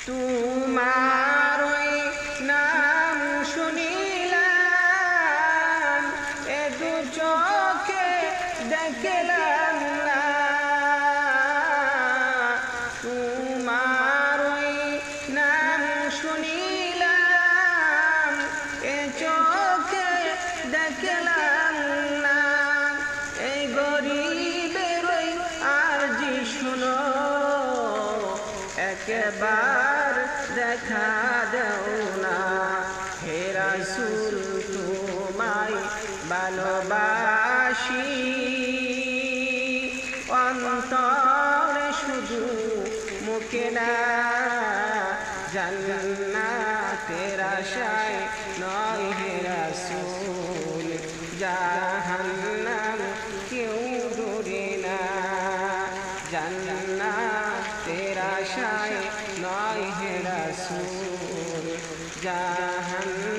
তোমারই নাম শুনিলাম এ দু চোখে দেখলাম না, তোমারই নাম শুনিলাম এ চোখে দেখলাম না, এই গরিবেরই আরজি শুনো একবার দেখা দাও না। হে রাসূল তোমায় ভালোবাসি অন্তরে শুধু মুখে না, জান্নাতের আশায় নয় হে রাসূল, জাহান্নাম কেউ ডরে না, জান্নাতের আশায় নয় হে রাসূল, জাহান্নাম